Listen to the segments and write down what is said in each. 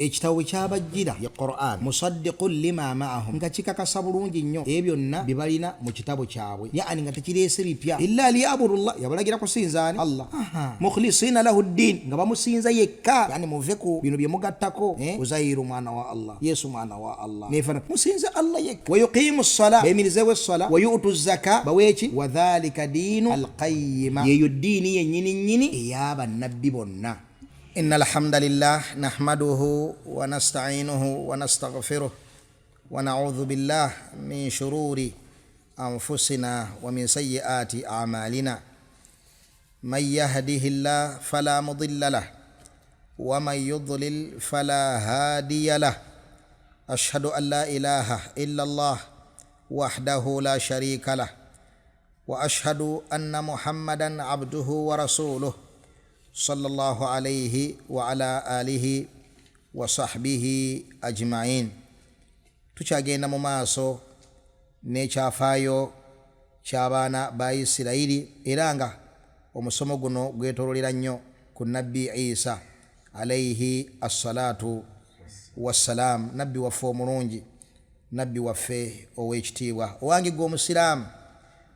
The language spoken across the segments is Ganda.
ekitabo kyabajjira ya Qur'an musaddiqun lima ma'ahum nga kikakasa bulungi nnyo ebyo byonna bibalina mu kitabo kyabwe yaani nga tekireese bipya illa liyabudullah yabalagira kusinzaani Allah mukhlisina lahu ddin nga bamusinza yekka yani muve ku bino bye mugattako Uzairu mwana wa Allah Yesu mwana wa Allah nefana musinza Allah yekka wa yuqimu ssala bemirizewe ssala wa yu'tu zaka baweeki wa dhalika dinu alqayyima yeyo ddiini yennyini eyaba nabbi bonna. إن الحمد لله نحمده ونستعينه ونستغفره ونعوذ بالله من شرور أنفسنا ومن سيئات أعمالنا من يهده الله فلا مضل له ومن يضلل فلا هادي له أشهد أن لا إله إلا الله وحده لا شريك له وأشهد أن محمدا عبده ورسوله صلى الله عليه وعلى آله وصحبه أجمعين. tukyagenda mu maaso n'ekyafaayo ky'abaana ba Isirayiri era nga omusomo guno gwetololera nnyo ku nabbi Isa alayhi assalatu wassalaam, nabbi waffe omulungi, nabbi waffe ow'ekitiibwa. owange gwe omusiraamu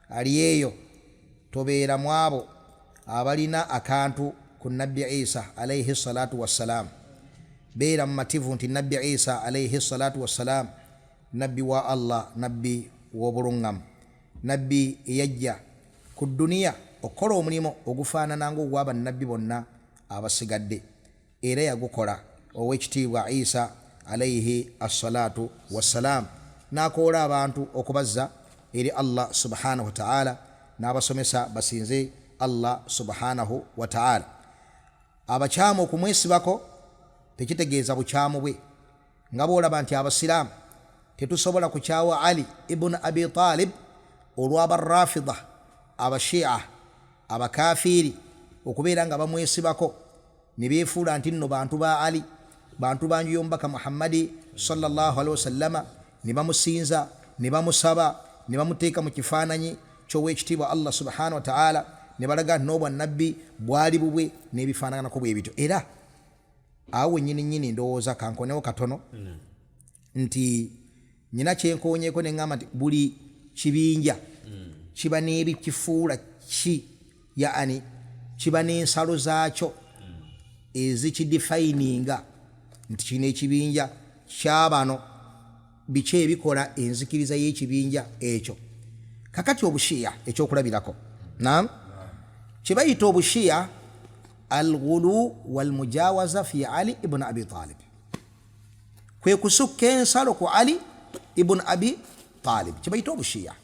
ali eyo tobeera mu abo abalina akantu ku nabbi Isa alayhi salatu wassalaam. beera mumativu nti nabbi Isa alayhi salatu wassalaam nabbi wa Allah, nabbi w'obuluŋŋamu, nabbi eyajja ku duniya okukola omulimu ogufaanana ng'ogw'aba nabbi bonna abasigadde, era yagukola ow'ekitiibwa Isa alayhi assalatu wassalaam. n'akoola abantu okubazza eri Allah subhanahu wa ta'ala, n'abasomesa basinze Allah subhanahu wa ta'ala. abakyamu okumwesibako tekitegeeza bukyamu bwe, nga bw'olaba nti abasiraamu tetusobola kukyawa Ali ibn Abi Talib olw'abarrafida abashia abakafiiri okubeera nga bamwesibako ne beefuula nti nno bantu ba Ali, bantu banju y'omubaka Muhammadi sallallahu alaihi wasallama, ne bamusinza ne bamusaba ne bamuteeka mu kifaananyi ky'ow'ekitiibwa Allah subhanahu wa ta'ala, ne balaga n'obwa nabbi bwali bubwe n'ebifaanaganako bwe bityo. era awo nnyini ndowooza kankonewo katono nti nyina kyenkoonyeeko ne ŋŋamba nti buli kibinja kiba n'ebikifuula yaani kiba n'ensalo zaakyo ezikidifayininga nti kino ekibinja kyabano biki ebikola enzikiriza y'ekibinja ekyo. kakati obushiya ekyokulabirako naam kibayita obushiya alghulu walmujawaza fi Ali ibn Abi Talib, kwe kusukka ensalo ku Ali ibn Abi Talib kibayita obushiya.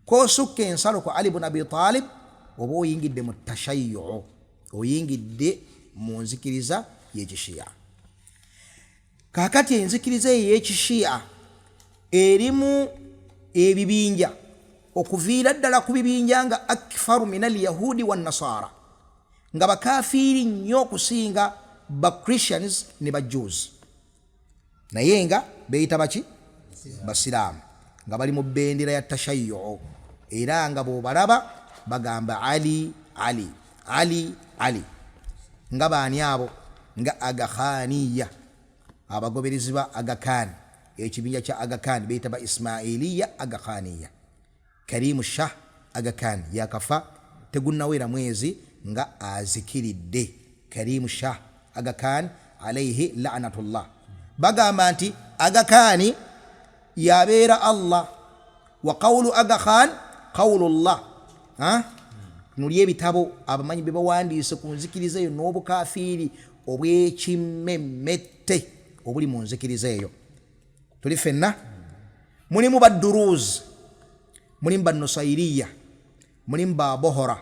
kwosukka ensalo ku Ali ibn Abi Talib oba oyingidde mu tashayyu, oyingidde mu nzikiriza y'ekishiya. kakati enzikiriza y'ekishiya erimu ebibinja okuviira ddala ku bibinja nga akfaru min alyahudi wannasara, nga bakafiiri nnyo okusinga ba Christians ne ba Jews, naye nga beeyita baki basiraamu, nga bali mu bendera ya tashayyu, era nga bw'obalaba bagamba Ali Ali Ali Ali. nga baani abo? nga Aga Khaniya, abagoberezi ba Aga Khan, ekibinja kya Aga Khan beeyita ba Ismailiya Aga Khaniya. Karimu Shah Aga Khan yakafa tegunnawera mwezi nga azikiridde. Karimu Shah Aga Khan alayhi la'natullah. bagamba nti Aga Khan yabeera Allah wa qawlu Aga Khan qawlullah. nuli ebitabo abamanyi bye bawandiise ku nzikiriza eyo n'obukafiiri obw'ekimmemmette obuli mu nzikiriza eyo. tuli fenna mulimu badduruuz, mulimu bannusairiya, mulimu babohora,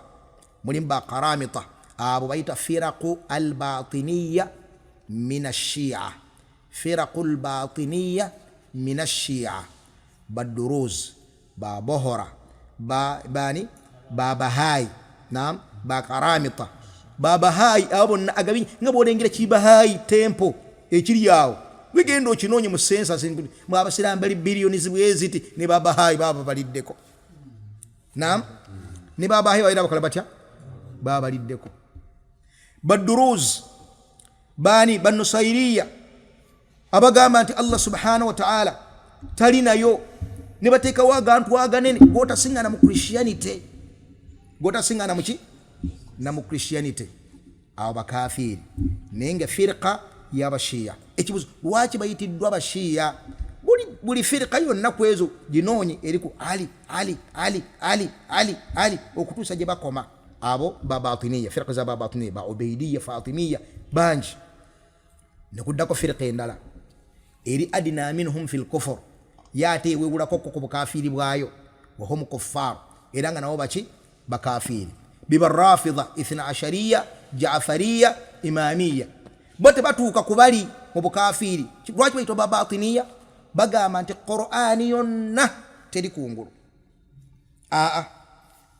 mulimu bakaramita, abo bayita firaqu albatiniya min ashia. firaqu albatiniya min ashia, badduruuz, babohora, bani babahayi, naam, bakaramita, babahayi abo na agabinyi nga bw'olengera kibahayi tempo ekiri awo wigenda okinoonye mu sensa mu abasiraamu bali biliyoni zibweziti ne babahayi baba baliddeko. naam, ne babahayi bayira bakola batya? baba baliddeko. badduruuz bani bannusairiya abagamba nti Allah subhanahu wa ta'ala talinayo ne bateekawo agantu aganene gotasingana mu Christianity gotasingana muki na mu Christianity abo bakafiri nenga firqa y'abashiya ekibuzo lwaki bayitiddwa abashiya buli firqa yonna kwezo ginoonye eriku ali okutuusa gye bakoma abo babatiniya firqa za babatiniya ba ubaidiyya fatimiya banji nekuddako firqa endala eri adina minhum fil kufur yate wewulako ku bukafiri bwayo wahum kuffar era nga nabo baki bakafiri biba rafidha ithna ashariya jaafariya imamiya bote batuuka kubali mu bukafiri lwaki bayitwa babatiniya bagamba nti Qur'ani yonna teri kungulu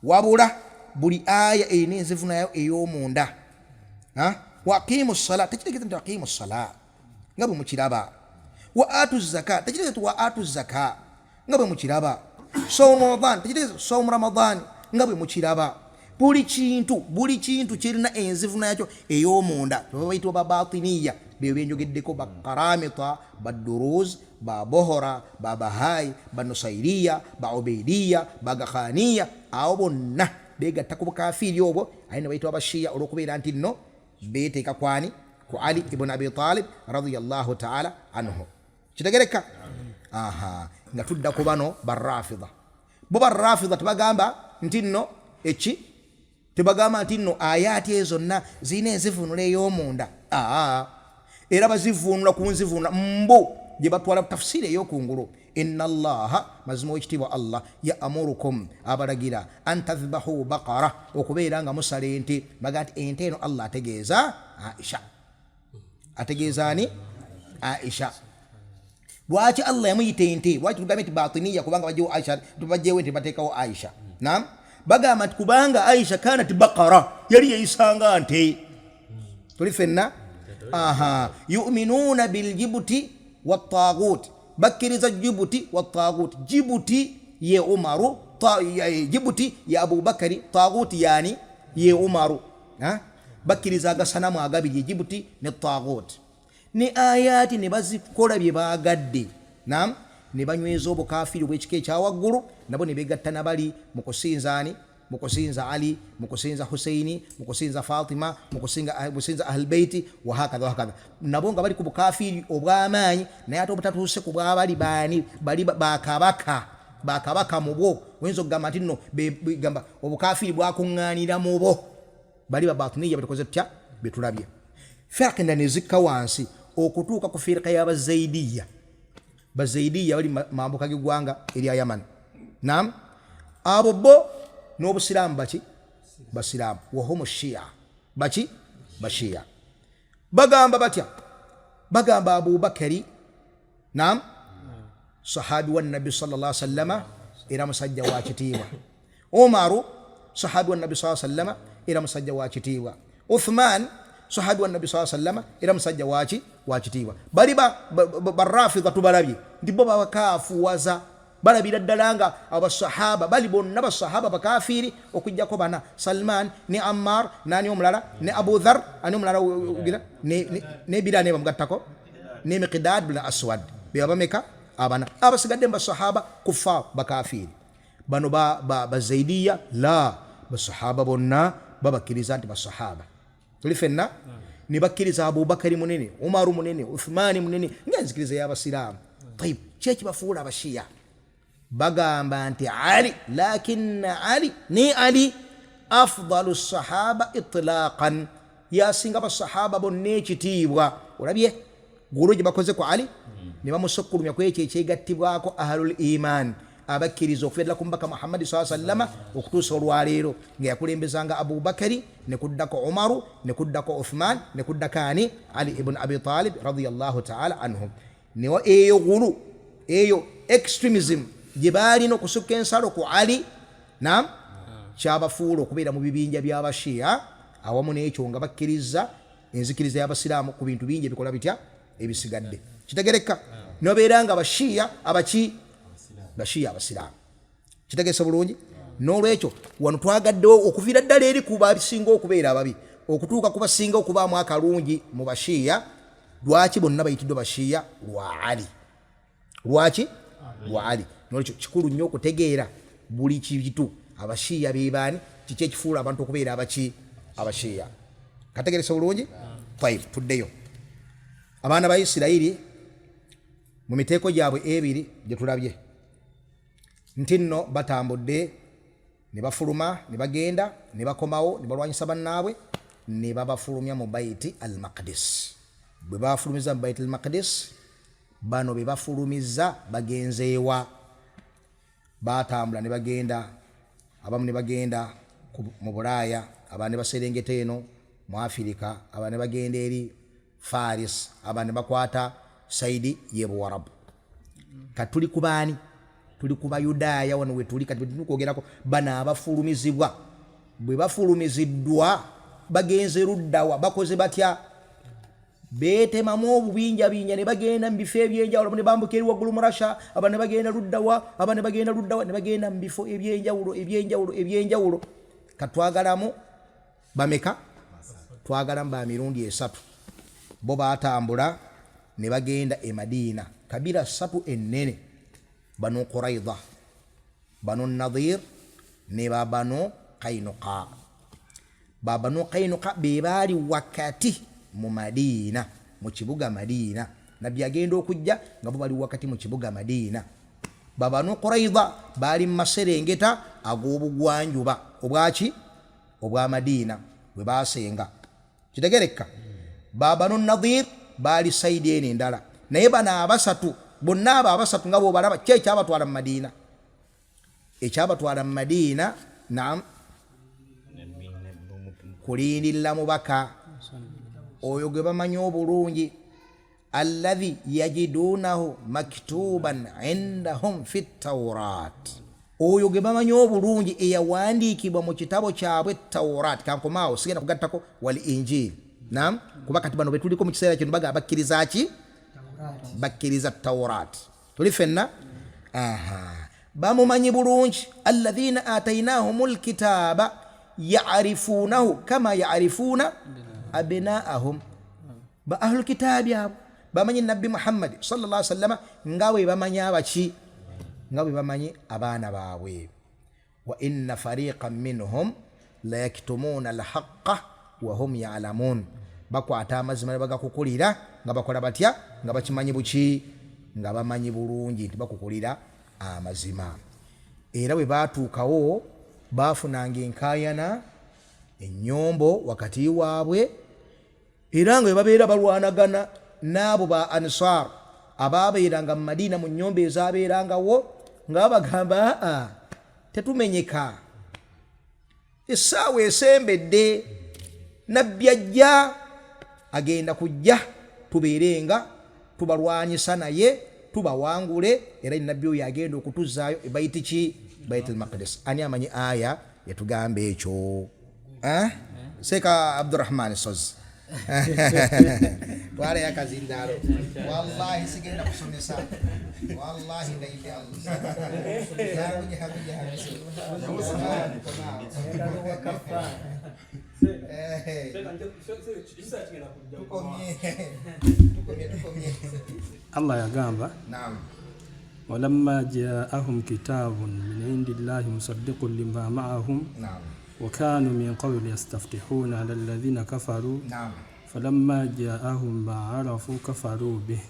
wabula buli aya eyina enzivu nayo ey'omunda wa aqimu ssala tekitegeeza nti aqimu ssala nga bwe mukiraba wa atu zaka tekitegeeza nti wa atu zaka nga bwe mukiraba sawmu ramadan tekitegeeza sawmu ramadan nga bwe mukiraba buli kintu kirina enzivu nakyo ey'omunda bayitibwa babatiniya byo byenjogeddeko bakaramita baduruz babohora babahai banusairiya baubaidiya bagakhaniya abo bonna begatta ku bukafiri obwo ayina bayitibwa abashiya olw'okubeera nti nno beeteeka kwani ku Ali ibn Abi Talib radiyallahu ta'ala anhu kitegereka nga tudda ku bano barrafidha bo barrafidha tebagamba nti nno eki tebagamba nti nno ayati ezo zonna zirina enzivunula ey'omunda era bazivunula ku nzivunula mbo gye batwala tafsiri ey'okungulu inna allaha mazima w'ekitiibwa Allah ya'murukum abalagira an tadhbahu baqara okubeera nga musala ente baga nti ente eno Allah ategeeza Aisha ategeezaani Aisha lwaki Allah yamuyita ente lwaki tugambe nti batiniya kubanga bajjewo Aisha tubajjewo ente bateekawo Aisha naam bagamba nti kubanga Aisha kanat baqara yali yeyisanga nte tuli fenna yu'minuna biljibuti wattaghut bakkiriza jibuti wattaghut jibuti ye Umaru jibuti ya Abubakari taghut yani ye Umaru bakkiriza agasanamu agabiri jibuti ne taghut ne ayati ne bazikola bye bagadde naam ne banyweza obukafiri bw'ekika ekyawaggulu nabo ne begatta nabali mu kusinzaani mu kusinza Ali mu kusinza Husaini mu kusinza Fatima mu kusinza Ahlulbeiti wahakadha nabo nga bali ku bukafiri obw'amaanyi naye ate obutatuuse ku bw'abali bali bakabaka mu bwo wenza okugamba nti nno gamba obukafiri bwakuŋŋaanira mu bo bali babatiniya betukoze tutya betulabye firqa endala ne zikka wansi okutuuka ku firqa y'abazaidiya bazaidiya bali mambuka g'eggwanga erya Yaman naam abo bo n'obusiraamu baki basiraamu wahum shia baki bashiya bagamba batya bagamba Abubakari naam sahabi wa nabi sallallahu alaihi wasallama era musajja wa kitiibwa Umaru sahabi wa nabi sallallahu alaihi wasallama era musajja wa kitiibwa Uthman sahabi wa nabi sallallahu alaihi wasallama era musajja wa kitiibwa bali barrafidha tubalabye ndi bo babakaafuwaza balabira ddala nga abasahaba bali bonna basahaba bakafiri okujjako bana Salman ne Ammar nani omulala ne Abu Dhar ani omulala ne Bilal ne bamugattako ne Miqdad bin Aswad be abameka abana abasigadde basahaba kufa bakafiri bano bazaidiya la basahaba bonna babakiriza nti basahaba tuli fenna ne bakkiriza Abubakari munene Umaru munene Uthmani munene ngenzikiriza y'abasiraamu tayib kyeki bafuula abashiya bagamba nti Ali lakin Ali ni Ali afdalu sahaba itlaqan yasinga basahaba bonna ekitiibwa olabye gulu gye bakoze ku Ali ne bamusukkulumya ku ekyo ekyegattibwako ahlul iman abakkiriza okufiirira ku mbaka Muhammad sallallahu alaihi wasallam okutuusa olwaleero nga yakulembezanga Abubakari ne kuddako Umaru ne kuddako Uthman ne kuddako ani Ali ibn Abi Talib radiyallahu ta'ala anhum newa eyo gulu eyo extremism gye baalina okusukka ensalo ku Ali naam kyabafuula okubeera mu bibinja by'abashiya awamu n'ekyo nga bakkiriza enzikiriza y'abasiraamu ku bintu bingi ebikola bitya ebisigadde kitegereka nobeera nga bashiya abaki bashiya abasiraamu kitegeesa bulungi n'olwekyo wano twagaddewo okuviira ddala eri ku babisinga okubeera ababi okutuuka ku basinga okubaamu akalungi mu bashiya lwaki bonna bayitiddwa bashiya lwa Ali lwaki lwa Ali nolwekyo kikulu nnyo okutegeera buli kitu abashiya bebaani kiki ekifuula abantu okubeera abashiya kategeresa bulungi tayib tuddeyo abaana ba Isirayiri mu miteeko gyabwe ebiri gye tulabye nti nno batambudde ne bafuluma ne bagenda ne bakomawo ne balwanyisa bannaabwe ne babafulumya mu Baiti al-Maqdis bwe bafulumiza mu Baiti al-Maqdis bano be bafulumiza bagenzeewa batambula ne bagenda abamu ne bagenda mu Bulaaya abana ne baserengeta eno mu Afirika abana ne bagenda eri Faris abana ne bakwata saidi ye Buwarabu katuli kubaani tuli kuba Yudaaya wano we tuli kati tukwogerako bana abafulumizibwa bwe bafulumiziddwa bagenze ruddawa bakoze batya beetemamu obubinja ne bagenda mu bifo ebyenjawulo ne bambuka eri waggulu mu Rasha abana ne bagenda ruddawa ne bagenda mu bifo ebyenjawulo katwagalamu bameka twagalamu ba mirundi 3 bo batambula ne bagenda e Madina kabira 3 ennene banu Quraidha banu Nadir ne babanu Qainuqa babanu Qainuqa bebaali wakati mu Madina mu kibuga Madina nabbi agenda okujja nga bo bali wakati mu kibuga Madina babanu Quraidha bali mu maserengeta ag'obugwanjuba obwa Madina bwe basenga kitegereka babanu Nadir bali saidi ene endala naye bana abasatu bonna abasatu nga bo balaba kye kyabatwala mu Madina ekyabatwala mu Madina naam kulindilla mubaka oyo gwe bamanyi obulungi alladhi yajidunahu maktuban indahum fi tawrat oyo gwe bamanyi obulungi eyawandiikibwa mu kitabo kyabwe Tawrat kankomaawo sigenda kugattako wal injili naam kuba kati bano betuliko mu kiseera kino baga bakkiriza ki bakkiriza Tawrat tuli fenna bamumanyi bulungi alladhina atainahumul kitaba ya'rifunahu kama ya'rifuna abnaahum ba ahlul kitabi abo bamanyi nabbi Muhammad sallallahu alaihi wasallam ngawe bamanyi abaki ngawe bamanyi abaana baabwe wa inna fariqan minhum la yaktumuna al-haqqa wa hum ya'lamun bakwata amazima bagakukulira nga bakola batya nga bakimanyi buki nga bamanyi bulungi nti bakukulira amazima era bwe batuukawo bafunanga enkayana ennyombo wakati waabwe era nga babeera balwanagana n'abo ba Ansar ababeeranga mu Madina mu nnyombo ezaabeerangawo nga bagamba tetumenyeka essaawa esembedde nabbi ajja agenda kujja tubeerenga tubalwanyisa naye tubawangule era nabbi oyo agenda okutuzaayo ebaiti ki Baitul Maqdis ani amanyi aya yatugamba ekyo Sheikh Abdurrahman Sozi wala yakazindalo wallahi sigenda kusomesa wallahi ndaite Allah yagamba naam walamma ja'ahum kitabun min indillahi musaddiqun lima ma'ahum naam وكانوا من قبل يستفتحون على الذين كفروا نعم فلما جاءهم ما عرفوا كفروا به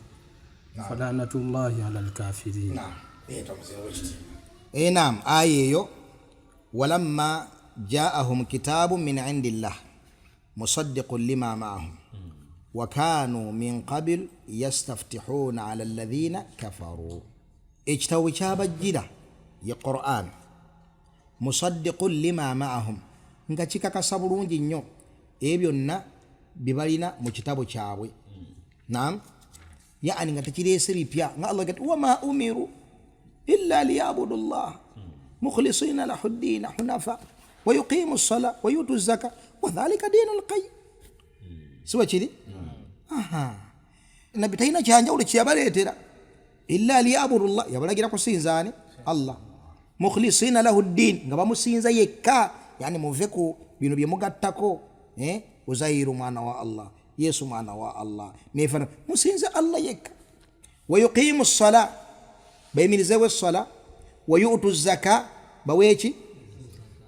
نعم فلعنة الله على الكافرين نعم نعم آية ولما جاءهم كتاب من عند الله مصدق لما معهم وكانوا من قبل يستفتحون على الذين كفروا اجتوى شاب الجدة القرآن musaddiqun lima ma'ahum nga kikakasa bulungi nnyo ebyonna bibalina mu kitabo kyabwe naam yaani nga tekireese bipya nga Allah gati wama umiru illa liyabudu llah mukhlisina lahu ddina hunafa wa yuqimu ssala wa yutu zaka wa dhalika dinul qayyim siwa kiri nabbi talina kyanjawulo kyeyabaleetera illa liyabudu llah yabalagira kusinzaani Allah mukhlisina lahu ddin nga bamusinza yekka yani muveku bino bye mugattako Uzairu mwana wa Allah Yesu mwana wa Allah nefana musinze Allah yekka wa yuqimu as-sala bayimirizewe as-sala wa yu'tu az-zaka bawechi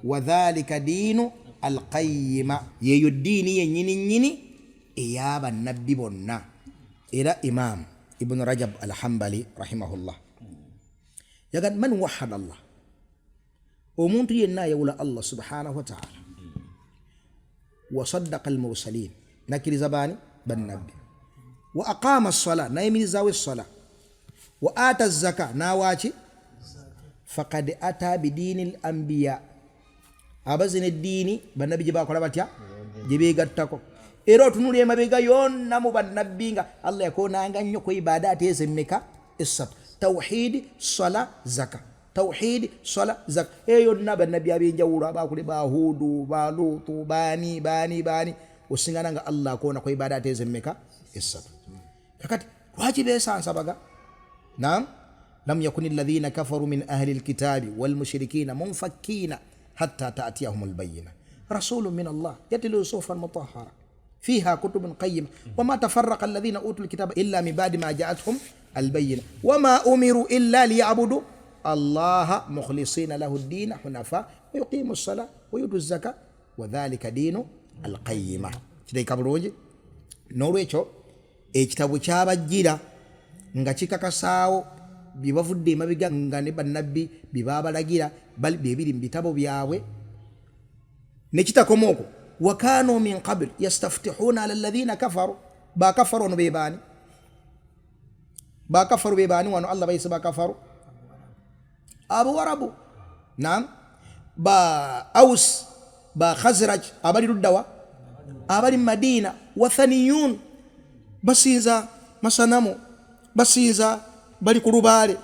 wa dhalika dinu al-qayyima yeyo dini yenyini eyaba nabbi bonna era imam ibn Rajab al-Hanbali rahimahullah yagan man wahada Allah omuntu yenna yawla Allah subhanahu wa ta'ala wa saddaqa al-mursalin nakiriza bani bannabbi wa aqama as-sala nayimirizawe as-sala wa ata az-zaka nawachi faqad ata bidinil anbiya abazine dini bannabbi jiba kola batya jibe gattako ero tunuli emabega yonna mu bannabbi nga Allah yakonanga nnyo ko ibadati ezemmeka essat tauhid sala zaka tauhid sala zaka eyo nabannabbi abenjawulo abakule ba Hudu ba Lutu bani osingana nga Allah akona ko ibadati ezemmeka essat kakati wajibe sansabaga naam lam yakun alladhina kafaru min ahli alkitabi wal mushrikina munfakkina hatta ta'tiyahum albayyina rasulun min Allah yatlu sufan mutahhara فيها كتب قيمة وما تفرق الذين أوتوا الكتاب إلا من بعد ما جاءتهم البينة وما أمروا إلا ليعبدوا الله مخلصين له الدين حنفاء ويقيموا الصلاة ويؤتوا الزكاة وذلك دين القيمة كده كبروجي نوريcho ekitabu kyabajjira nga kikakasaawo bibavudde mabiga nga ne bannabbi bibabalagira bali bibiri mu bitabo byabwe ne kitakomoko وكانوا من قبل يستفتحون على الذين كفروا با كفروا بيباني وانو الله بيس با كفروا أبو وربو نعم با أوس با خزرج أبري الدوا أبري مدينة وثنيون بسيزا مسنمو بسيزا بري كروباري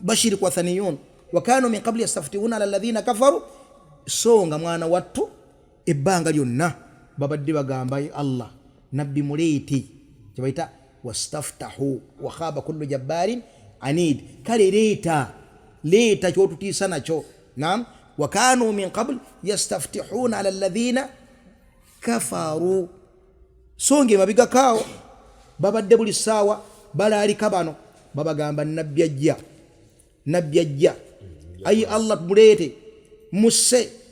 بشيرك وثنيون وكانوا من قبل يستفتحون على الذين كفروا سونغ موانا واتو ebbanga lyonna babadde bagamba Allah nabbi muleeti kibaita wastaftahu wa khaba kullu jabbarin anid kale leta kyotutiisa nacho naam wa kanu min qabl yastaftihuna ala alladhina kafaru songe mabiga kao babadde buli sawa balaalika bano babagamba nabbi ajja ayi Allah muleete musse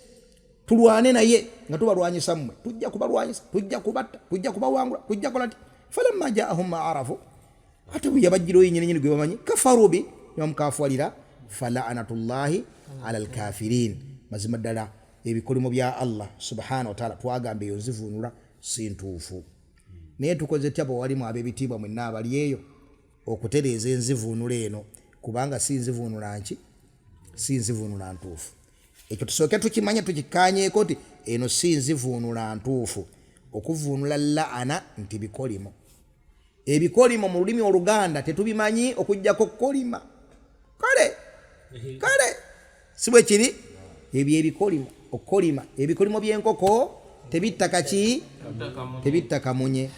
tulwane naye nga tubalwanyisa mmwe tujja kubalwanyisa tujja kubatta tujja kubawangula tujja kolati falamma jaahum ma arafu ate yabajjiro yinyini gwe bamanyi kafaru bi yamkafwalira fala'anatullahi ala alkafirin mazima ddala ebikolimo bya Allah subhanahu wa ta'ala twagambe yonzivunula sintuufu naye tukoze tyabo walimu abebitibwa mwenna abali eyo okutereeza enzivunula eno kubanga sinzivunula nki sinzivunula ntuufu ekyo tusooke tukimanya tukikanye koti eno sinzivunula ntuufu okuvunula laana nti bikolimo ebikolimo mu lulimi oluganda tetubimanyi okujjako kolima kale sibwe kiri ebyo ebikolimo okolima ebikolimo by'enkoko tebitta kamunye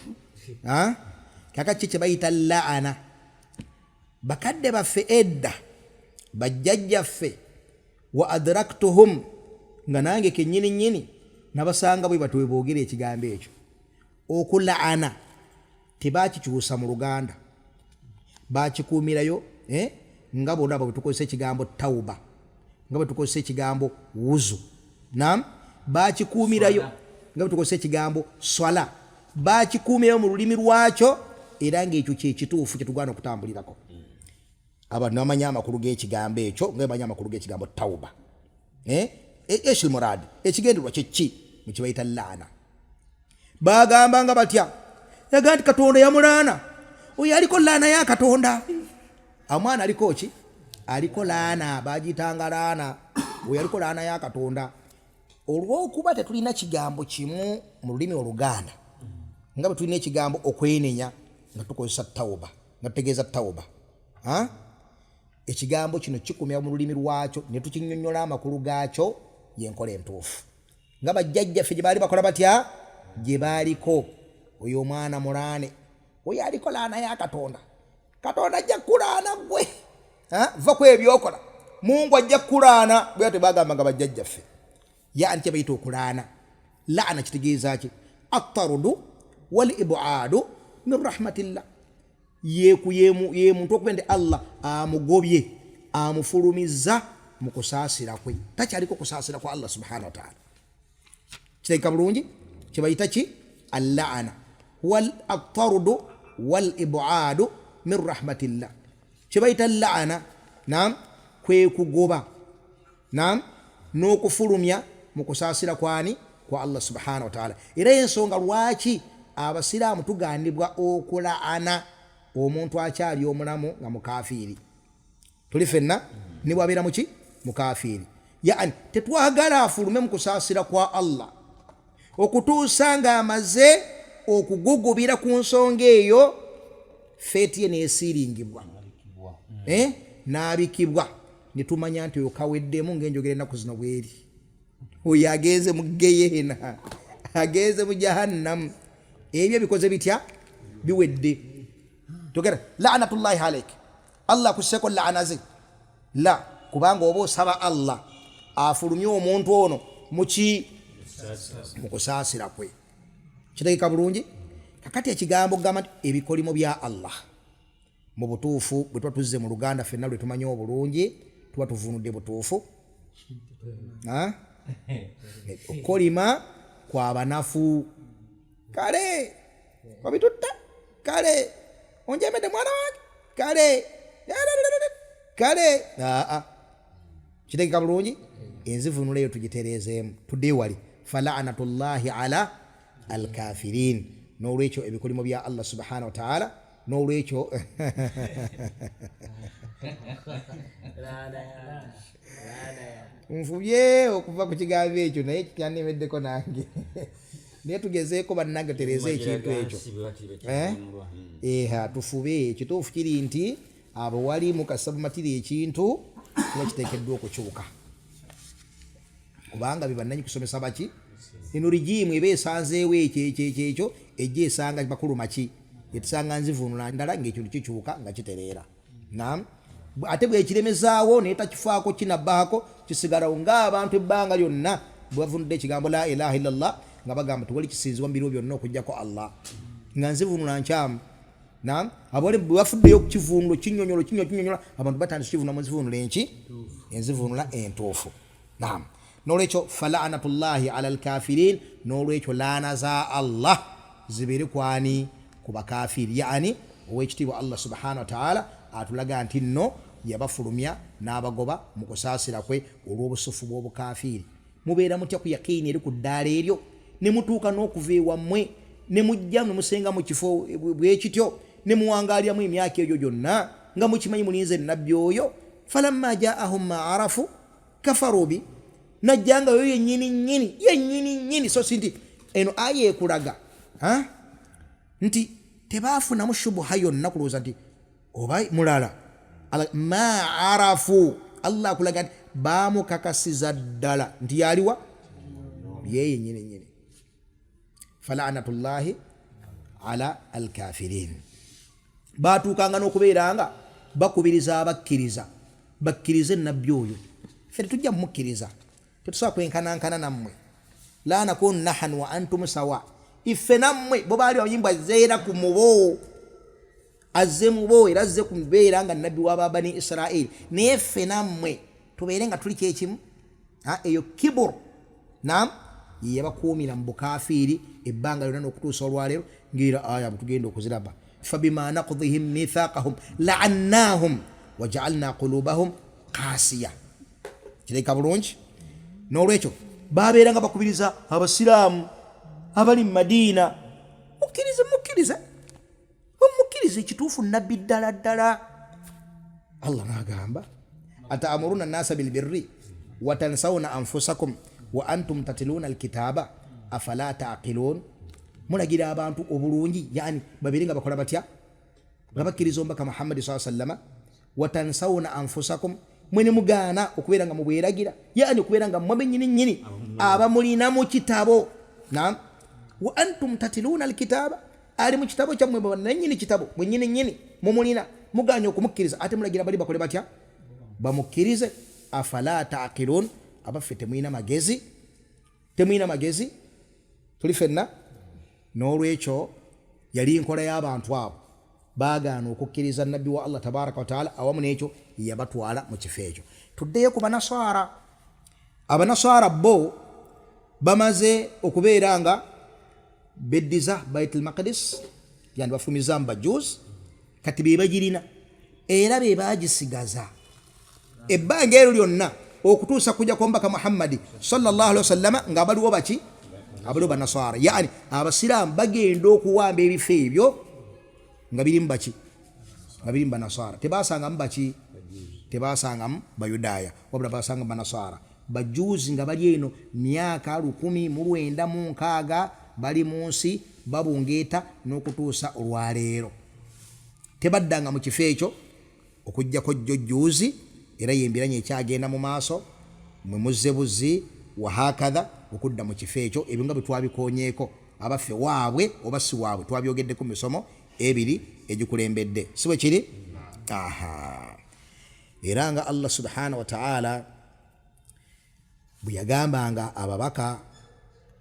kakaki kye bayita laana bakadde baffe edda bajjajjaffe wa adraktuhum nga nange kennyini nabasanga bwe batwe boogera ekigambo ekyo okulaana tebakikyusa mu luganda bakikuumirayo nga bonna bwe tukozesa ekigambo tauba nga bwe tukozesa ekigambo wuzu naam bakikuumirayo nga bwe tukozesa ekigambo swala bakikuumirayo mu lulimi lwakyo era ng'ekyo kyekituufu kyetugwana okutambulirako abantu bamanyi amakulu g'ekigambo ekyo nga bamanyi amakulu g'ekigambo tauba eshil murad ekigendererwa kyeki mukibayita laana bagamba nga batya yaga nti katonda yamulaana oyo aliko laana ya katonda amwana aliko ki aliko laana bagitanga laana oyo aliko laana ya katonda olw'okuba tetulina kigambo kimu mu lulimi oluganda nga bwe tulina ekigambo okwenenya nga tukozesa tauba nga tutegeeza tauba ekigambo kino kikumya mu lulimi lwakyo ne tukinnyonnyola amakulu gaakyo yenkola entuufu nga bajjajjaffe gye baali bakola batya gye baaliko oyo omwana mulaane oyo aliko laana ya katonda katonda ajja kulaana gwe va ku ebyokola mungu ajja kulaana bwe tebagamba nga bajjajjaffe yani kye bayita okulaana laana kitegeeza ki attarudu wal ib'adu min rahmatillah. Ye muntu okubende Allah amugobye amufulumiza mu kusaasira kwe, takyaliko kusaasira kwa Allah subhanahu wa ta'ala. Kiteeka bulungi kibayita ki al-la'ana wal at-tardu wal ib'adu min rahmatillah. Kibayita al-la'ana naam kwe kugoba naam n'okufulumya mu kusaasira kwani kwa Allah subhanahu wa ta'ala. Era ensonga lwaki abasiraamu tugandibwa okulaana omuntu akyali omulamu nga mukafiiri. Tuli fenna ni bwabeera muki mukafiiri, yaani tetwagala afulume mu kusaasira kwa Allah okutuusa nga amaze okugugubira ku nsonga eyo feeti ye neesiringibwa n'abikibwa ne tumanya nti oyo kaweddemu ng'enjogera ennaku zino bweri. Oyo agenze mu Geyeena, agenze mu Jahannamu. Ebyo bikoze bitya biwedde. Togera la'natullahi alayk, Allah kuseko la'anaze la, kubanga oba osaba Allah afulumye omuntu ono muki mukusaasira kwe. Kitegeeka bulungi. Kakati ekigambo gamba nti ebikolimo bya Allah mu butuufu bwe tuba tuzze mu Luganda ffenna lwe tumanyi obulungi tuba tuvunudde butuufu. Okolima kwa banafu kale wabitutta kale onjemedde mwana wange kale kitegeeka bulungi. Enzivunula eyo tugitereezeemu tudde wali fala'natullahi ala alkafirin. N'olwekyo ebikolimo bya Allah subhanahu wa ta'ala, n'olwekyo nfubye okuva ku kigambo ekyo naye kyannemeddeko nange naye tugezeeko bannange tereeze ekintu ekyo. Tufube. Ekituufu kiri nti abo wali mukasabumatira ekintu kiba kiteekeddwa okukyuka, kubanga bibannanyi kusomesa baki eno rigimu eba esanzeewo ekyo ejja esanga bakulu maki etusanga nzivunula ndala ng'ekintu kikyuka nga kitereera. Naam, ate bwekiremezaawo naye takifaako kinabbaako kisigalawo ng'abantu ebbanga lyonna bwebavunudde ekigambo la ilaha illallah nga bagamba tewali kisinzibwa mu biro byonna okujjako Allah, nga nzivunula nkyamu. Naam, abole bwebafuddeyo ku kivunulo kinyonyola abantu batandise kivunula mu nzivunula enzivunula entuufu. Naam, n'olwekyo fala'natullahi ala alkafirin, n'olwekyo laana za Allah zibeere kwani ku bakafiri, yaani ow'ekitiibwa Allah subhanahu wa ta'ala atulaga nti nno yabafulumya n'abagoba mu kusaasira kwe olw'obusufu bw'obukafiri. Mubeera mutya ku yakiini eri ku ddaala eryo ne mutuuka n'okuva ewammwe ne mujja ne musenga mu kifo bwekityo ne muwangaalyamu emyaka egyo gyonna nga mukimanyi mulinze nnabbi oyo. falamma jaahum ma arafu kafaru bi, najjanga yo yennyini so si nti eno aya ekulaga nti tebaafunamu shubuha yonna kulowooza nti oba mulala ma arafu. Allah akulaga nti baamukakasiza ddala nti yaliwa ye yennyini. fala'natullahi ala alkafirin. Baatuukanga n'okubeera nga bakubiriza abakkiriza bakkirize nnabbi oyo. Ffe tetujja mumukkiriza, tetusobola kwenkanankana nammwe. la nakunu nahnu wa antum sawa. Iffe nammwe bo baali bayimba azzeera ku mubo azze mubo era azze ku mbeera nga nnabbi wa bani Israeli, naye ffe nammwe tubeere nga tuli kyekimu. Eyo kibur naam yebakuumira mu bukafiiri ebbanga lyonna n'okutuusa olwaleero ng'era aya tugenda okuziraba. fabima naqdihim mithaqahum la'annahum wa ja'alna qulubahum qasiya. Kiteeka bulungi. N'olwekyo babeera nga bakubiriza abasiraamu abali mu Madiina mukkirize ekituufu nabbi ddala. Allah n'agamba ata'muruna an-nasa bil birri wa tansawna anfusakum wa antum tatluna al-kitaba afala ta'qilun. Mulagira abantu obulungi, yani babeere nga bakola batya nga bakkiriza omubaka Muhammad sallallahu alaihi wasallam. wa tansawna anfusakum, mwene mugaana okubeera nga mubweragira, yani okubeera nga mmwe bennyini abamulina mu kitabo. Naam, wa antum tatluna al-kitaba, ali mu kitabo kyammwe bannannyini kitabo mwennyini mumulina muganya okumukkiriza, ate mulagira bali bakole batya bamukkirize. afala ta'qilun, abaffe temulina magezi tuli ffenna. N'olwekyo yali nkola y'abantu abo baagaana okukkiriza nabbi wa Allah tabaraka wa taala awamu n'ekyo yabatwala mu kifo ekyo. Tuddeyo ku banaswara. Abanaswara bo bamaze okubeera nga beddiza Baitul Maqdis, yani bafumiza mu bajuzi, kati be bagirina era be bagisigaza ebbanga eryo lyonna okutuusa kujja kw'omubaka Muhammadi sallallahu alaihi wasallam nga baliwo baki abaliwo banaswara, yani abasiraamu bagenda okuwamba ebifo ebyo nga birimu baki nga birimu banaswara. Tebasangamu baki tebasangamu bayudaaya wabula basangamu banaswara. Bajuzi nga bali eno myaka 1906 bali mu nsi babungeeta n'okutuusa olwaleero. Tebaddanga mu kifo ekyo okujjako jjojjuuzi era yembiranye ekyagenda mu maaso mwe muzze buzzi wahakadha okudda mu kifo ekyo. Ebyo nga bwe twabikonyeeko abaffe waabwe oba si waabwe twabyogeddeko mu misomo ebiri egikulembedde, si bwe kiri? Era nga Allah subhanahu wa ta'ala bwe yagambanga ababaka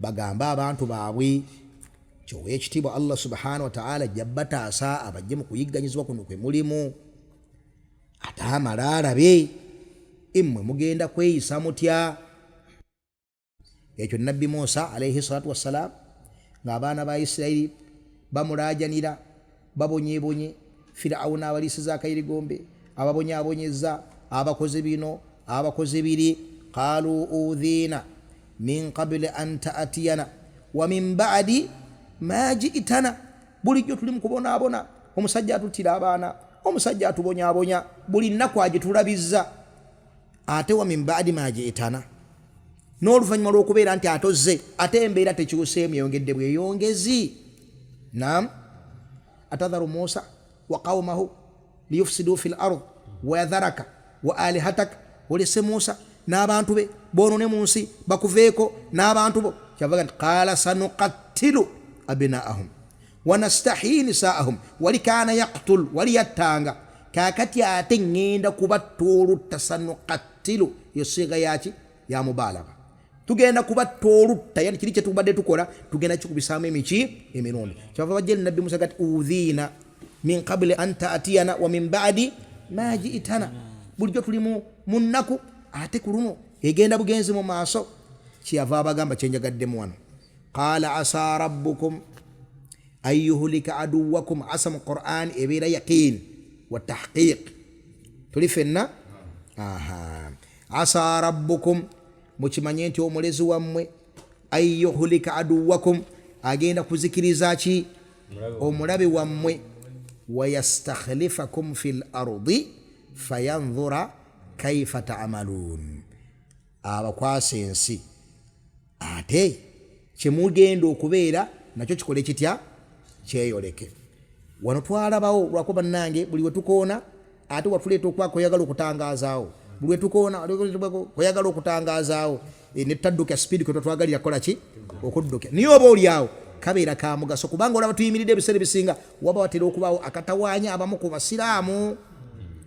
bagamba abantu baabwe kyowa ekitiibwa Allah subhanahu wa ta'ala jabataasa abajje mu kuyigganyizibwa kuno kwe mulimu ate amala alabe emmwe mugenda kweyisa mutya. Ekyo nabbi Musa alayhi salatu wassalam ng'abaana ba Isirayiri bamulaajanira babonyebonye Firawuna abalisiza akayirigombe ababonyaabonyeza abakoze bino abakoze biri. Qalu udhina min qabli an ta'tiyana wa min ba'di ma ji'tana. Bulijjo tuli mu kubonaabona, omusajja atutira abaana, omusajja atubonyaabonya, buli nnaku agitulabizza. Ate wa min ba'di ma ji'tana, n'oluvannyuma lw'okubeera nti atozze ate embeera tekyuseemu yongedde bweyongezi. Naam, atadharu Musa wa qawmahu liyufsidu fil ard wa yadharaka wa alihataka. Olese Musa n'abantu be boonone mu nsi bakuveeko n'abantu bo. Kyavaga nti qaala sanuqattilu abnaahum wa nastahyi nisaahum wali kaana yaqtul wali yattanga. Kaakati ate ŋŋenda kubatta olutta. Sanuqattilu yo siga yaki ya mubaalaga. Tugenda kubatta olutta, yani kiri kye tubadde tukola tugenda kikubisaamu emiki emirundi. Kyava bajja nabbi Musa gati udhiina min qabli an ta'tiyana wa min ba'di ma ji'tana. Bulijjo tuli mu nnaku ate ku luno egenda bugenzi mu maaso. Kyeyava abagamba kyenjagaddemu wano. Qaala asa rabbukum an yuhlika aduwakum. Asa mu Qur'an ebeera yaqiin wa tahqiiq. Tuli fenna asa rabbukum mukimanye nti omulezi wammwe an yuhlika aduwakum agenda kuzikiriza ki omulabe wammwe wa yastakhlifakum fil ardi fayanzura kaifa ta'malun. Abakwasa ensi ate kyemugenda okubeera nakyo kikole kitya kyeyoleke. Wano twalabawo lwakuba nange buli wetukoona ate watuleeta okwako oyagala okutangazaawo, buli wetukoona oyagala okutangazaawo netadduka speed kwe twatwagalira kola ki okudduka. Niye oba oliawo kabeera ka mugaso kubanga olaba tuyimiridde ebiseera bisinga waba watera okubaawo akatawaanya abamu ku basiraamu.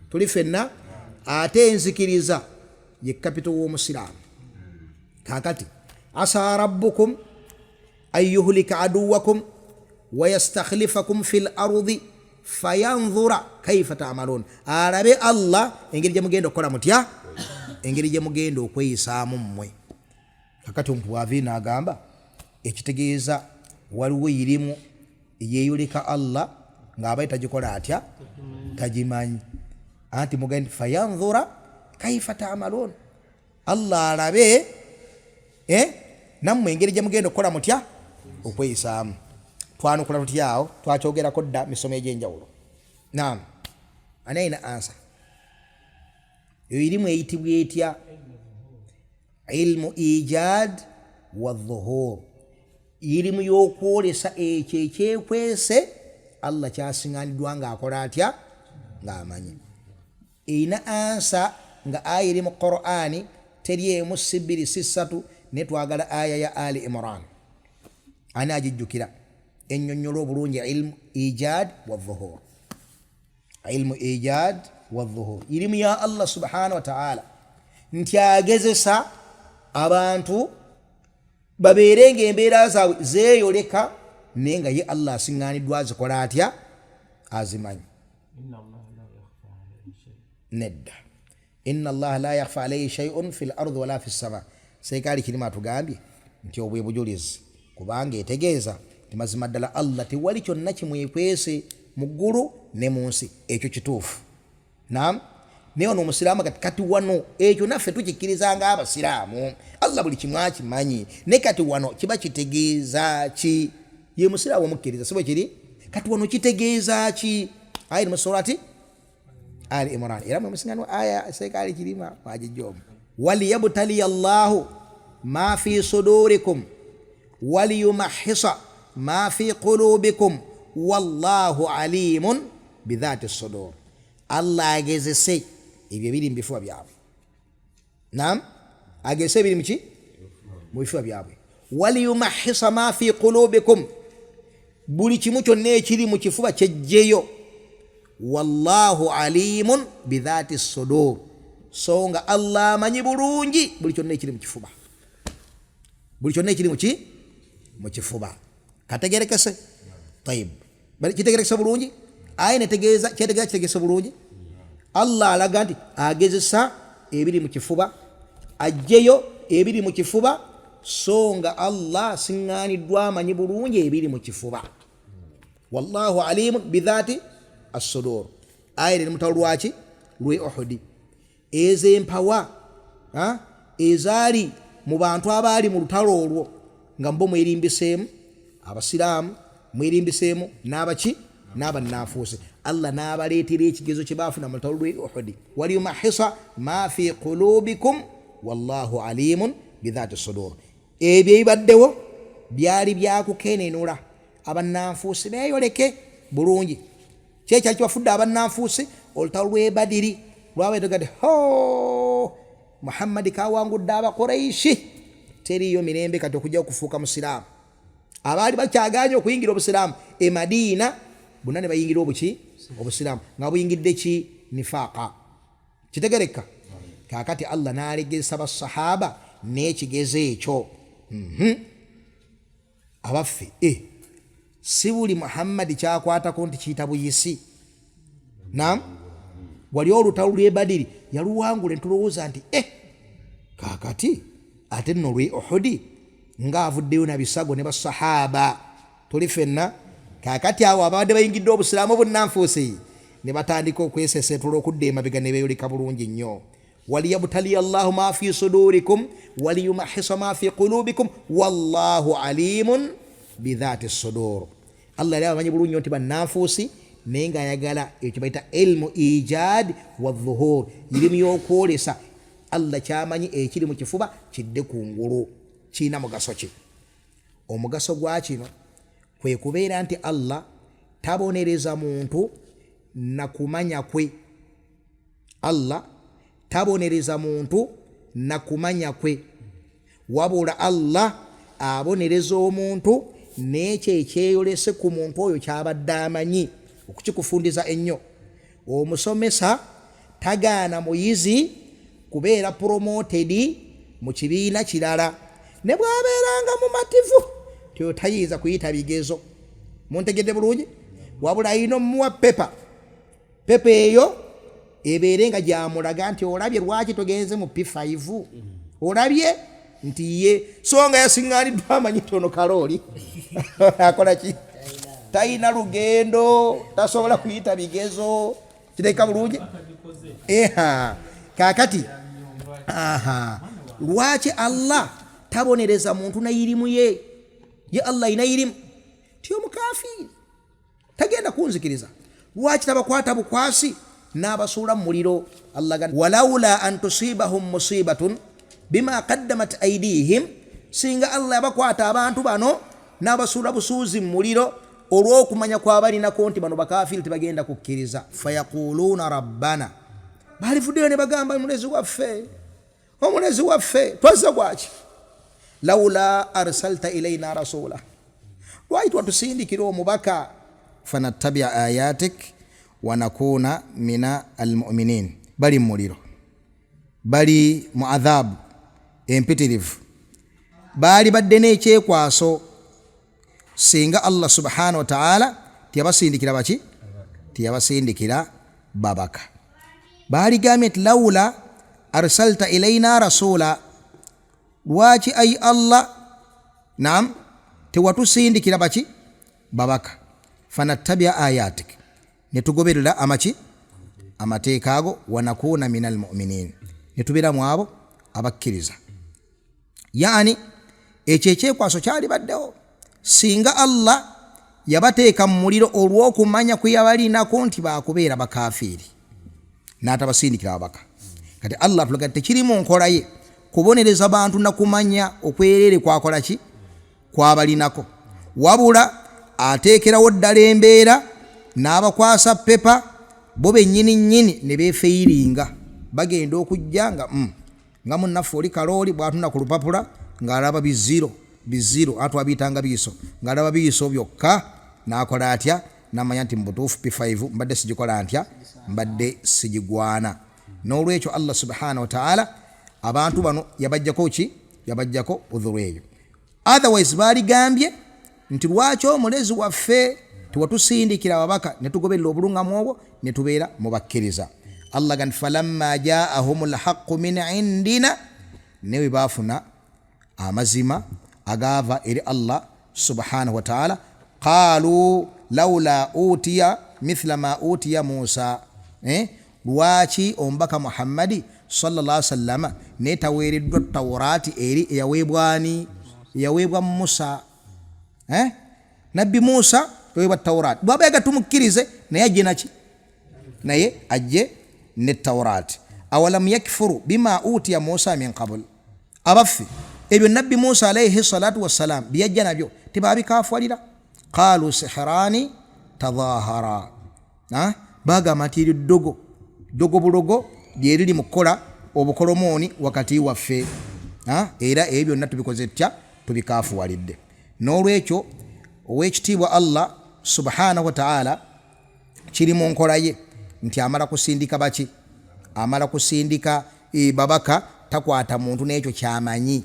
Tuli fenna ate enzikiriza ye kapito w'omusiraamu. Kaakati asa rabbukum an yuhlika aduwakum wa yastakhlifakum fil ardi fayanzura kaifa ta'malun. Arabe Allah engeri gye mugenda okukola mutya, engeri gye mugenda okweyisaamu mmwe. Kakati omuntu bw'aviina agamba ekitegeeza waliwo irimu yeeyoleka Allah ng'abaye tagikola atya tagimanyi. Anti mugenda fayanzura kaifa ta'malun. Allah arabe nammwe engeri gye mugenda okukola mutya okweyisaamu. Twanukula tutyawo twakyogerako dda misomo egy'enjawulo. Naam, ani ayina ansa? Eyo irimu eyitibwa etya? Ilmu ijad wa dhuhur. Irimu y'okwolesa ekyo ekyekwese Allah kyasiŋŋaaniddwa ng'akola atya ng'amanyi. Eyina ansa nga aya eri mu Qur'ani teri emu si bbiri si ssatu naye twagala aya ya Ali Imran. Ani agijjukira? Ennyonnyola obulungi ilmu ijad wa dhuhur. Ilmu ijad wa dhuhur. Irimu ya Allah subhanahu wa ta'ala nti agezesa abantu babeerenga embeera zaabwe zeeyoleka nenga ye Allah asiŋŋaaniddwa azikola atya azimanyi. Nedda, inna allaha la yakhfa alayhi shay'un fil ardi wala fis sama. Seekaali kirima atugambye nti obwe bujulizi kubanga etegeeza ti mazima ddala Allah tewali kyonna kimwekwese mu ggulu ne mu nsi. Ekyo kituufu. Naam, naye ono omusiraamu kati wano ekyo naffe tukikkiriza ng'abasiraamu. Allah buli kimu akimanyi, ne kati wano kiba kitegeeza ki? Ye musiraamu omukkiriza si bwe kiri? Kati wano kitegeeza ki? Ayiri mu surati Ali Imran. Era mwe musiŋŋaanwa aya seekaali kirima mwagijjoomu. waliyabtaliya Allahu ma fi sudurikum waliyumahhisa ma fi qulubikum wallahu alimun bidhati sudur. Allah agezese ebyo biri mu bifuba byabwe. Naam, agezese biri muki? Mu bifuba byabwe. waliyumahhisa ma fi qulubikum, buli kimu kyonna ekiri mu kifuba kyejjeyo. wallahu alimun bidhati sudur, so nga Allah amanyi bulungi buli kyonna ekiri mu kifuba. Buli kyonna ekiri mu kifuba. Kategerekese? Tayib, kitegerekese bulungi? Aya netegeeza kyetegeeza kitegeeza bulungi. Allah alaga nti agezesa ebiri mu kifuba, ajjeyo ebiri mu kifuba, so nga Allah asiŋŋaaniddwa amanyi bulungi ebiri mu kifuba. wallahu alimun bidhati as-sudur. Aya eri mu lutalo lwaki? Lwe Uhudi. Ezo empawa ezaali mu bantu abaali mu lutalo olwo nga mbo mwerimbiseemu abasiraamu, mwerimbiseemu n'abaki? N'abannanfuusi. Allah n'abaleetera ekigezo kye baafuna mu lutalo lwe Uhudi. waliyumahhisa ma fi qulubikum wallahu alimun bidhati sudur. Ebyo ebibaddewo byali byakukenenula abannanfuusi beeyoleke bulungi. Kyekyali kibafudde abannanfuusi olutalo lw'e Badiri lwabeetogade Muhammadi kawangudde Abakuraishi, teriyo mirembe kati okujja okufuuka musiraamu. Abaali bakyagaanye okuyingira obusiraamu e Madiina bonna ne bayingira obusiraamu nga buyingidde ki? Nifaaqa. Kitegereka? Kaakati Allah n'alegesa basahaba n'ekigezo ekyo. Abaffe si buli Muhammadi kyakwatako nti kiyita buyisi. Naam, wali olutalo lw'e Badiri yaluwangula ntulowooza nti kaakati ate nno lw'e Uhudi ng'avuddeyo na bisago ne basahaba tuli fenna. Kaakati awo abadde bayingidde obusiraamu obunnanfuusi ne batandika okwesesetula okudda emabega ne beeyoleka bulungi nnyo. waliyabtaliya Allahu ma fi sudurikum waliyumahhisa ma fi qulubikum wallahu alimun bidhati sudur. Allah yali amanyi bulungi nti bannanfuusi naye ng'ayagala ekyo bayita ilmu ijad wa dhuhur, irimu y'okwolesa. Allah kyamanyi ekiri mu kifuba kidde ku ngulu. Kiina mugaso ki? Omugaso gwa kino kwe kubeera nti Allah tabonereza muntu na kumanya kwe. Allah tabonereza muntu na kumanya kwe, wabula Allah abonereza omuntu n'ekyo ekyeyolese ku muntu oyo kyabadde amanyi okukikufundiza ennyo. Omusomesa tagaana muyizi kubeera promoted mu kibiina kirala ne bw'abeeranga mumativu tyo tayiza kuyita bigezo. Muntegedde bulungi? Wabula ayina omuwa pepa eyo ebeere nga gyamulaga nti olabye lwaki togenze mu P5, olabye nti ye so nga yasiŋŋaaniddwa amanyi tono kalooli akola ki? Tayina lugendo, tasobola kuyita bigezo. Kiteeka bulungi? Kaakati lwaki Allah tabonereza muntu na irimu ye? Ye Allah ina irimu tiyo mukafiiri tagenda kunzikiriza. Lwaki tabakwata bukwasi n'abasuula mu muliro? Allah gamba walaula an tusibahum musibatun bima qaddamat aydihim, singa Allah yabakwata abantu bano n'abasuula busuuzi mu muliro olw'okumanya kwabalinako nti bano bakafiiri tebagenda kukkiriza. Fayaquluuna rabbana, balivuddeyo ne bagamba omulezi waffe twazza gwaki? Laula arsalta ilayna rasula, lwaki twatusindikira omubaka? Fanattabia ayatik wanakuna mina almuminin. Bali mu muliro, bali mu adhabu empitirivu, baali badde n'ekyekwaso singa Allah subhanahu wa ta'ala tiyabasindikira baki tiyabasindikira babaka baligambye nti lawla arsalta ilaina rasula lwaki ay Allah naam tewatusindikira baki babaka fanattabia ayatik netugoberera amaki amateeka ago wanakuna minal mu'minin netubera mwabo abakkiriza yani ekyo ekyekwaso kyali baddewo singa Allah yabateeka mu muliro olw'okumanya kuyabalinako nti bakubeera bakafiiri n'atabasindikira babaka kati Allah tulaga tekiri mu nkola ye kubonereza bantu nakumanya okwerere kwakola ki kwabalinako wabula ateekerawo ddala embeera n'abakwasa pepa bo bennyini nnyini ne beefeyiringa bagenda okujja nga munnaffe oli kalooli bw'atunda ku lupapula ng'alaba biziro atwabiyitanga biiso ng'alaba biiso byokka n'akola atya n'amanya nti mubutuufu P5 mbadde sigikola ntya mbadde sigigwana n'olwekyo Allah subhanahu wa ta'ala abantu bano yabajjako udhuru eyo otherwise baligambye nti lwaki omulezi waffe tewatusindikira babaka netugoberera obulungamu obwo netubeera mubakkiriza Allah gan falamma jaahumul haqqu min indina newe bafuna amazima agava eri Allah subhanahu wa ta'ala qalu lawla utiya mithla ma utiya Musa lwaki ombaka Muhammadi sallallahu alaihi wasallam netaweereddwa Tawrati eri yaweebwa Musa nabbi Musa yaweebwa Tawrati bw'abeega tumukkirize naye ajje ne Tawrati awalam yakfuru bima utiya Musa min qabl abaffe ebyo nabbi Musa alayhi salatu wassalam byajja nabyo tebabikafwalira qalu sihrani tadhahara bagamba nti dogo bulogo lyeriri mu kukola obukolomooni wakati waffe era ebyo byonna tubikoze tutya tubikafuwalidde n'olwekyo ow'ekitiibwa Allah subhanahu wa ta'ala kiri mu nkola ye nti amala kusindika baki amala kusindika babaka takwata muntu n'ekyo kyamanyi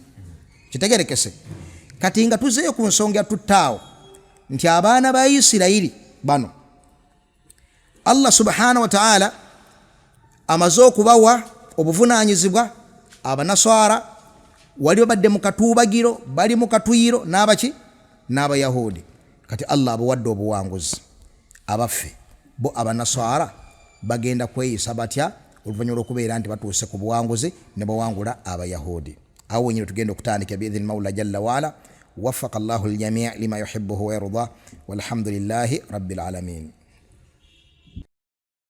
kitegerekese kati nga tuzeeyo ku nsonga tuttaawo nti abaana ba Isirayiri bano Allah subhanahu wa ta'ala amaze okubawa obuvunaanyizibwa abanaswara wali badde mu katuubagiro bali mu katuyiro n'abaki n'abayahudi kati Allah abawadde obuwanguzi abaffe bo abanaswara bagenda kweyisa batya oluvannyuma lw'okubeera nti batuuse ku buwanguzi ne bawangula abayahudi awo wenyini tugenda okutandika biidhni mawla jalla waala waffaqa Allahu aljamii lima yuhibbuhu wa yarda walhamdulillahi rabbil alamin